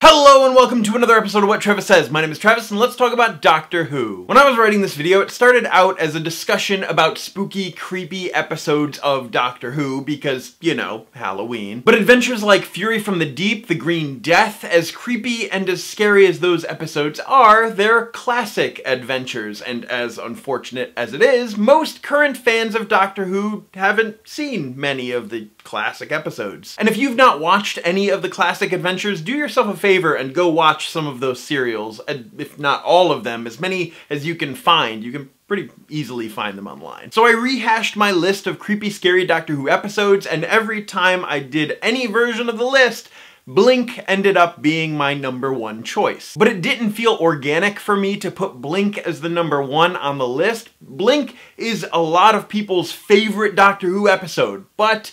Hello and welcome to another episode of What Travis Says. My name is Travis and let's talk about Doctor Who. When I was writing this video, it started out as a discussion about spooky, creepy episodes of Doctor Who because, you know, Halloween. But adventures like Fury from the Deep, The Green Death, as creepy and as scary as those episodes are, they're classic adventures. And as unfortunate as it is, most current fans of Doctor Who haven't seen many of the classic episodes. And if you've not watched any of the classic adventures, do yourself a favor and go watch some of those serials, if not all of them, as many as you can find. You can pretty easily find them online. So I rehashed my list of creepy, scary Doctor Who episodes, and every time I did any version of the list, Blink ended up being my #1 choice. But it didn't feel organic for me to put Blink as the #1 on the list. Blink is a lot of people's favorite Doctor Who episode, but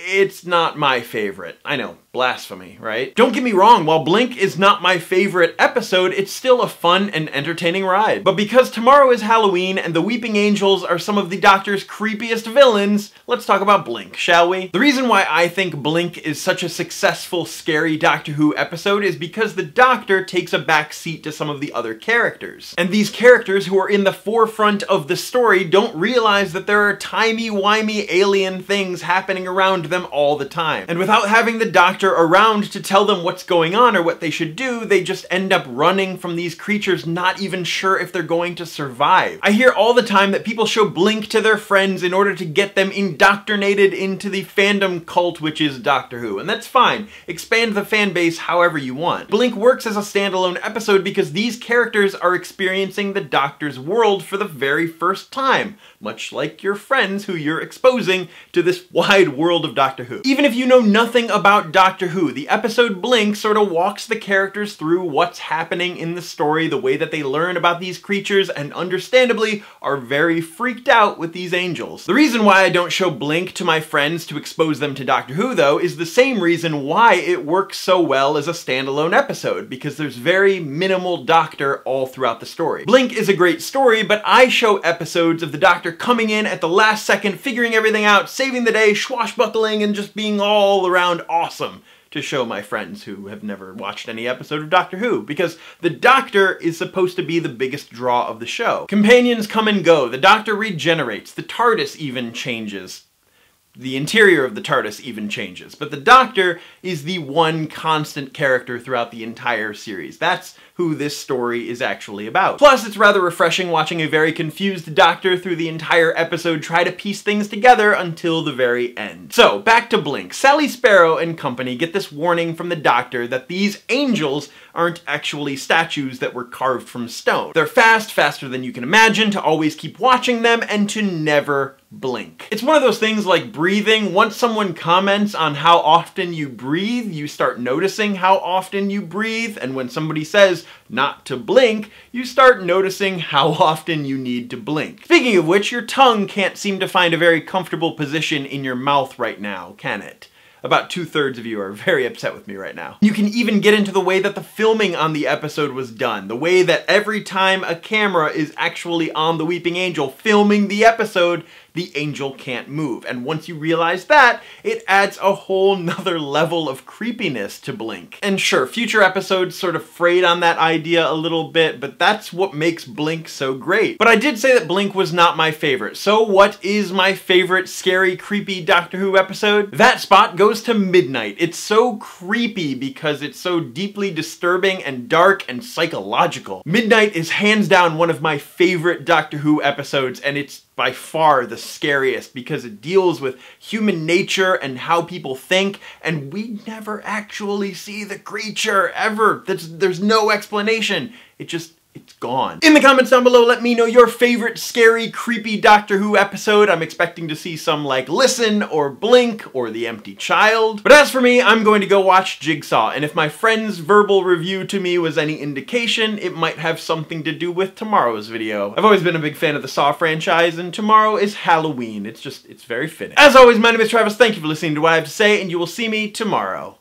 it's not my favorite. I know, blasphemy, right? Don't get me wrong, while Blink is not my favorite episode, it's still a fun and entertaining ride. But because tomorrow is Halloween and the Weeping Angels are some of the Doctor's creepiest villains, let's talk about Blink, shall we? The reason why I think Blink is such a successful, scary Doctor Who episode is because the Doctor takes a back seat to some of the other characters. And these characters who are in the forefront of the story don't realize that there are timey-wimey alien things happening around them all the time. And without having the Doctor around to tell them what's going on or what they should do, they just end up running from these creatures, not even sure if they're going to survive. I hear all the time that people show Blink to their friends in order to get them indoctrinated into the fandom cult which is Doctor Who, and that's fine. Expand the fan base however you want. Blink works as a standalone episode because these characters are experiencing the Doctor's world for the very first time, much like your friends who you're exposing to this wide world of Doctor Who. Even if you know nothing about Doctor Who, the episode Blink sort of walks the characters through what's happening in the story, the way that they learn about these creatures, and understandably are very freaked out with these angels. The reason why I don't show Blink to my friends to expose them to Doctor Who, though, is the same reason why it works so well as a standalone episode, because there's very minimal Doctor all throughout the story. Blink is a great story, but I show episodes of the Doctor coming in at the last second, figuring everything out, saving the day, swashbuckling, and just being all around awesome to show my friends who have never watched any episode of Doctor Who, because the Doctor is supposed to be the biggest draw of the show. Companions come and go, the Doctor regenerates, the TARDIS even changes. The interior of the TARDIS even changes, but the Doctor is the one constant character throughout the entire series. That's who this story is actually about. Plus, it's rather refreshing watching a very confused Doctor through the entire episode try to piece things together until the very end. So, back to Blink. Sally Sparrow and company get this warning from the Doctor that these angels aren't actually statues that were carved from stone. They're fast, faster than you can imagine, to always keep watching them, and to never blink. It's one of those things like breathing. Once someone comments on how often you breathe, you start noticing how often you breathe, and when somebody says not to blink, you start noticing how often you need to blink. Speaking of which, your tongue can't seem to find a very comfortable position in your mouth right now, can it? About 2/3 of you are very upset with me right now. You can even get into the way that the filming on the episode was done. The way that every time a camera is actually on the Weeping Angel filming the episode, the angel can't move. And once you realize that, it adds a whole nother level of creepiness to Blink. And sure, future episodes sort of frayed on that idea a little bit, but that's what makes Blink so great. But I did say that Blink was not my favorite. So what is my favorite scary, creepy Doctor Who episode? That spot goes to Midnight. It's so creepy because it's so deeply disturbing and dark and psychological. Midnight is hands down one of my favorite Doctor Who episodes, and it's by far the scariest because it deals with human nature and how people think, and we never actually see the creature ever. There's no explanation. It's gone. In the comments down below, let me know your favorite scary, creepy Doctor Who episode. I'm expecting to see some like Listen or Blink or The Empty Child. But as for me, I'm going to go watch Jigsaw, and if my friend's verbal review to me was any indication, it might have something to do with tomorrow's video. I've always been a big fan of the Saw franchise, and tomorrow is Halloween. It's very fitting. As always, my name is Travis. Thank you for listening to what I have to say, and you will see me tomorrow.